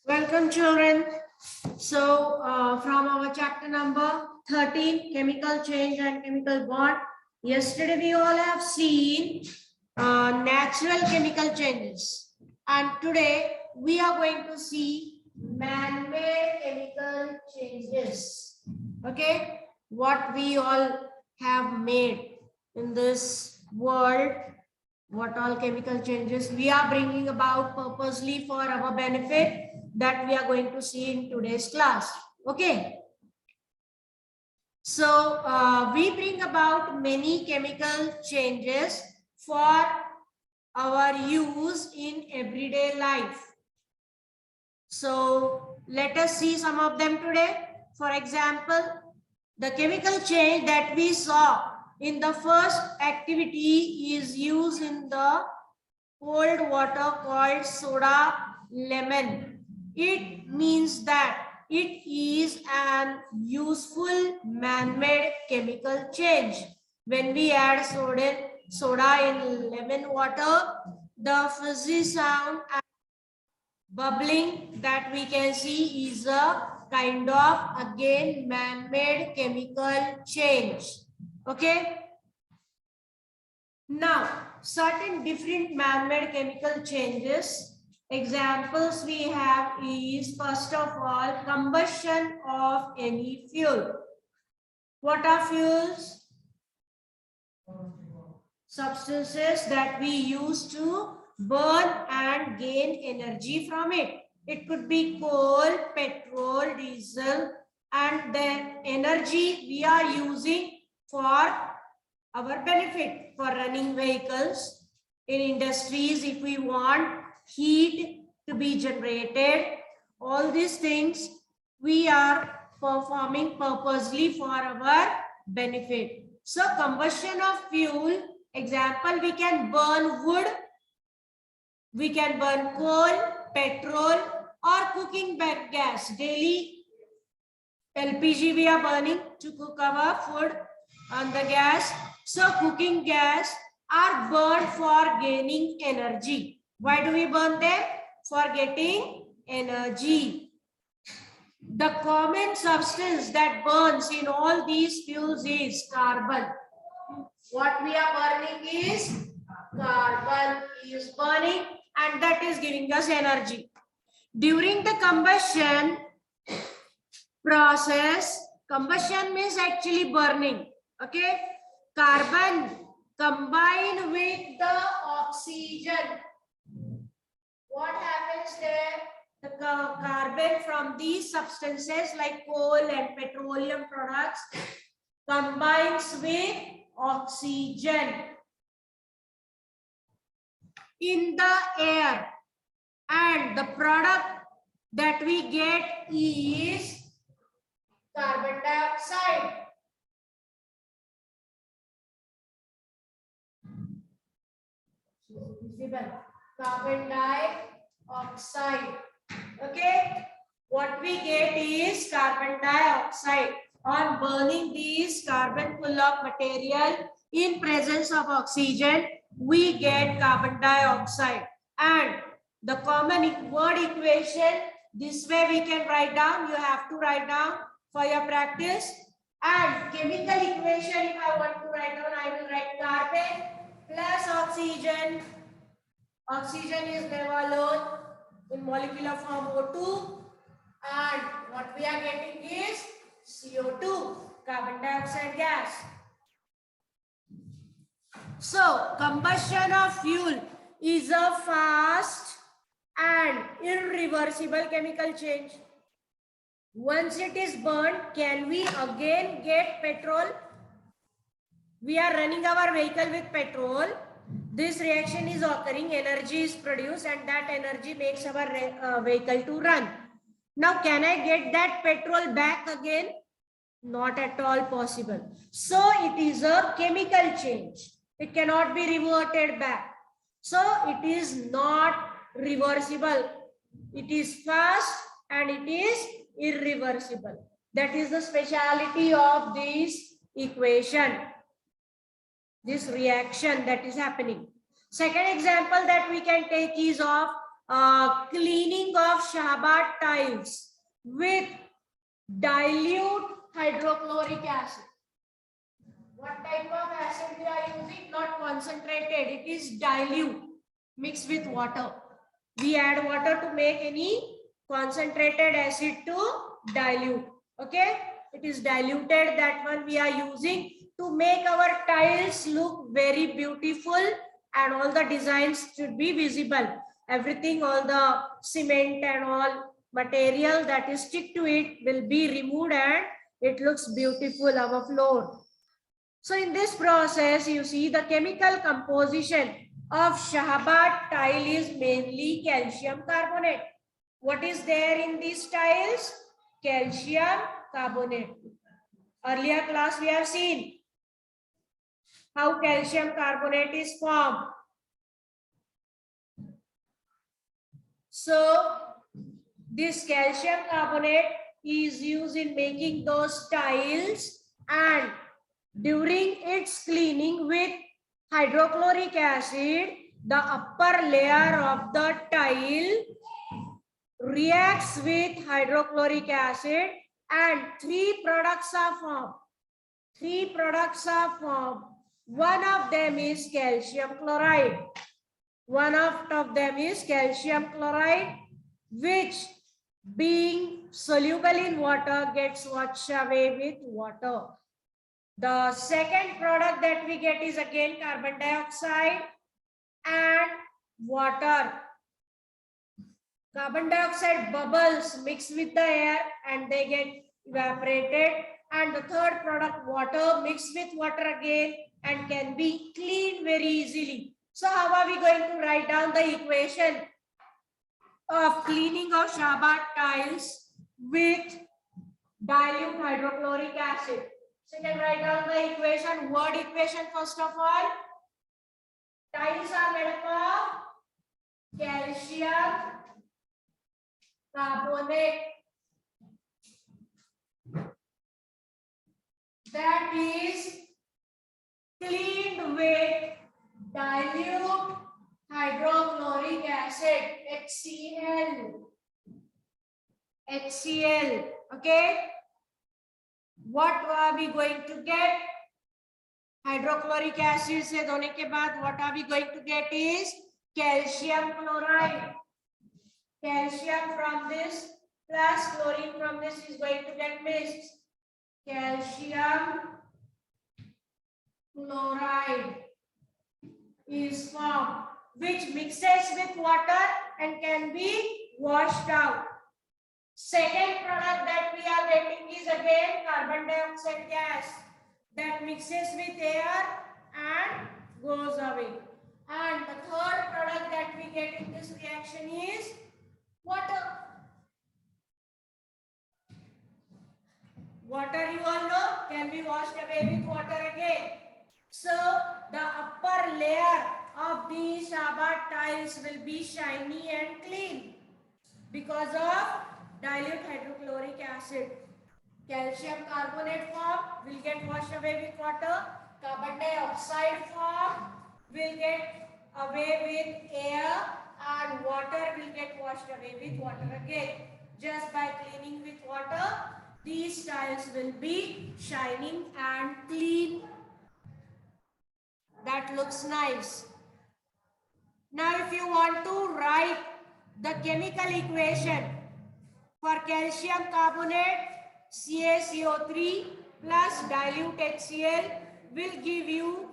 Welcome, children. So, from our chapter number 13, chemical change and chemical bond. Yesterday, we all have seen natural chemical changes. And today, we are going to see man-made chemical changes. Okay? What we all have made in this world, what all chemical changes we are bringing about purposely for our benefit, that we are going to see in today's class. Okay. So we bring about many chemical changes for our use in everyday life. So let us see some of them today. For example, the chemical change that we saw in the first activity is used in the cold water called soda lemon. It means that it is an useful man-made chemical change. When we add soda in lemon water, the fizzy sound and bubbling that we can see is a kind of again man-made chemical change. Okay. Now, certain different man-made chemical changes. Examples we have is, first of all, combustion of any fuel. What are fuels? Substances that we use to burn and gain energy from it. It could be coal, petrol, diesel, and the energy we are using for our benefit, for running vehicles, in industries, if we want heat to be generated, all these things we are performing purposely for our benefit. So combustion of fuel, example, we can burn wood, we can burn coal, petrol, or cooking gas. Daily LPG we are burning to cook our food on the gas. So cooking gas are burned for gaining energy. Why do we burn them? For getting energy. The common substance that burns in all these fuels is carbon. What we are burning is carbon is burning, and that is giving us energy. During the combustion process, combustion means actually burning. Okay, carbon combine with the oxygen. What happens there? The carbon from these substances like coal and petroleum products combines with oxygen in the air, and the product that we get is carbon dioxide. Carbon dioxide. Okay, what we get is carbon dioxide. On burning these carbon full of material in presence of oxygen, we get carbon dioxide. And the common word equation, this way we can write down. You have to write down for your practice. And chemical equation, if I want to write down, I will write carbon plus oxygen. Oxygen is never alone in molecular form O2, and what we are getting is CO2, carbon dioxide gas. So combustion of fuel is a fast and irreversible chemical change. Once it is burned, can we again get petrol? We are running our vehicle with petrol. This reaction is occurring, energy is produced, and that energy makes our vehicle to run. Now, can I get that petrol back again? Not at all possible. So, it is a chemical change. It cannot be reverted back. So, it is not reversible. It is fast and it is irreversible. That is the speciality of this equation, this reaction that is happening. Second example that we can take is of cleaning of Shahbad tiles with dilute hydrochloric acid. What type of acid we are using? Not concentrated, it is dilute mixed with water. We add water to make any concentrated acid to dilute. Okay, it is diluted, that one we are using to make our tiles look very beautiful, and all the designs should be visible. Everything, all the cement and all material that is stick to it will be removed and it looks beautiful, our floor. So in this process, you see the chemical composition of Shahbad tile is mainly calcium carbonate. What is there in these tiles? Calcium carbonate. Earlier class we have seen how calcium carbonate is formed. So this calcium carbonate is used in making those tiles, and during its cleaning with hydrochloric acid, the upper layer of the tile reacts with hydrochloric acid and three products are formed. Three products are formed. One of them is calcium chloride. One of them is calcium chloride, which being soluble in water gets washed away with water. The second product that we get is again carbon dioxide and water. Carbon dioxide bubbles mix with the air and they get evaporated. And the third product, water, mixed with water again and can be cleaned very easily. So how are we going to write down the equation of cleaning of Shahbad tiles with dilute hydrochloric acid? So you can write down the equation, word equation first of all. Tiles are made up of calcium carbonate, that is cleaned with dilute hydrochloric acid, HCl. HCl, okay? What are we going to get? Hydrochloric acid से धोने के बाद what are we going to get is calcium chloride. Calcium from this plus chlorine from this is going to get mixed. Calcium chloride is formed, which mixes with water and can be washed out. Second product that we are getting is again carbon dioxide gas that mixes with air and goes away. And the third product that we get in this reaction is water. Water, you all know, can be washed away with water again. So the upper layer of these Shahbad tiles will be shiny and clean because of dilute hydrochloric acid. Calcium carbonate form will get washed away with water. Carbon dioxide form will get away with air, and water will get washed away with water again. Just by cleaning with water, these tiles will be shining and clean. That looks nice. Now if you want to write the chemical equation for calcium carbonate, CaCO3 plus dilute HCl will give you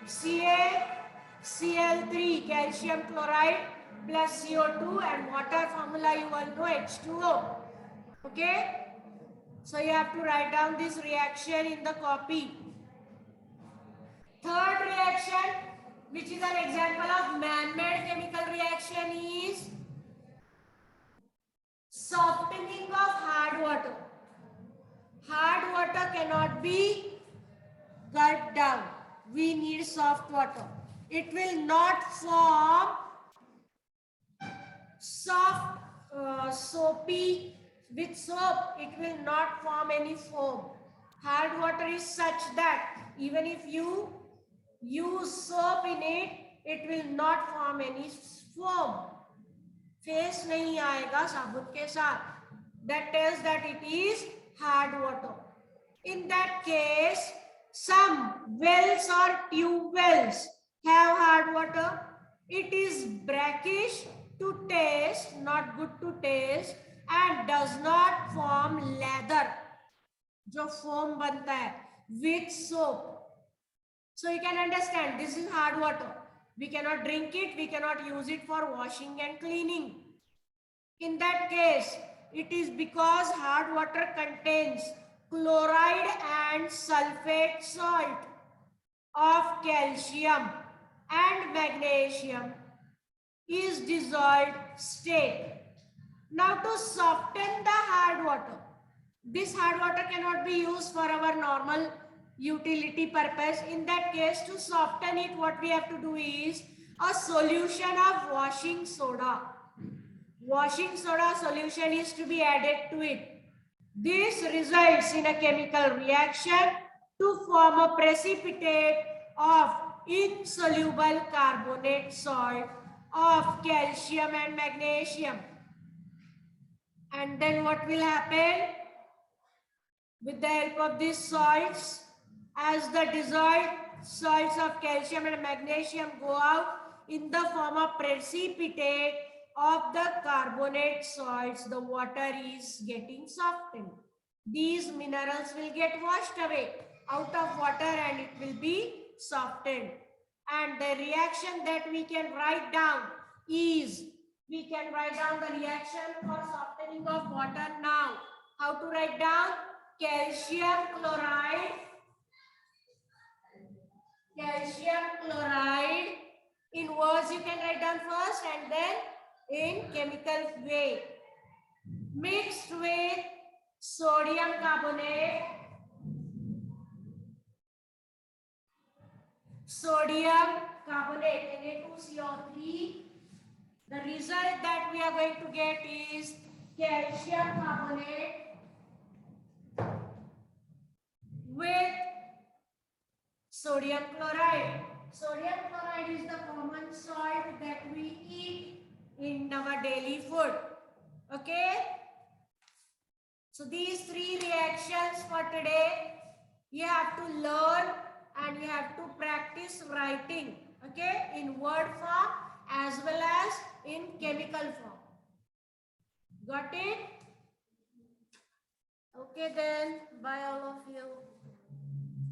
CaCl3 calcium chloride plus CO2, and water formula you all know, H2O. Okay, so you have to write down this reaction in the copy. Third reaction, which is an example of man-made chemical reaction, is softening of hard water. Hard water cannot be gulped down. We need soft water. It will not form soft, soapy. With soap, it will not form any foam. Hard water is such that even if you use soap in it, it will not form any foam. Face नहीं आएगा साबुन के साथ. That tells that it is hard water. In that case, some wells or tube wells have hard water. It is brackish to taste, not good to taste, and does not form lather, जो foam बनता है with soap. So you can understand this is hard water. We cannot drink it, we cannot use it for washing and cleaning. In that case, it is because hard water contains chloride and sulfate salt of calcium and magnesium is dissolved state. Now to soften the hard water, this hard water cannot be used for our normal utility purpose. In that case, to soften it, what we have to do is a solution of washing soda. Washing soda solution is to be added to it. This results in a chemical reaction to form a precipitate of insoluble carbonate salt of calcium and magnesium. And then what will happen? With the help of these salts, as the dissolved salts of calcium and magnesium go out in the form of precipitate of the carbonate salts, the water is getting softened. These minerals will get washed away out of water and it will be softened. And the reaction that we can write down is, we can write down the reaction for softening of water now. How to write down? Calcium chloride in words you can write down first and then in chemical way, mixed with sodium carbonate, Na2CO3. The result that we are going to get is calcium carbonate with sodium chloride. Sodium chloride is the common salt that we eat in our daily food. Okay? So these three reactions for today, you have to learn and you have to practice writing. Okay? In word form as well as in chemical form. Got it? Okay then, bye all of you.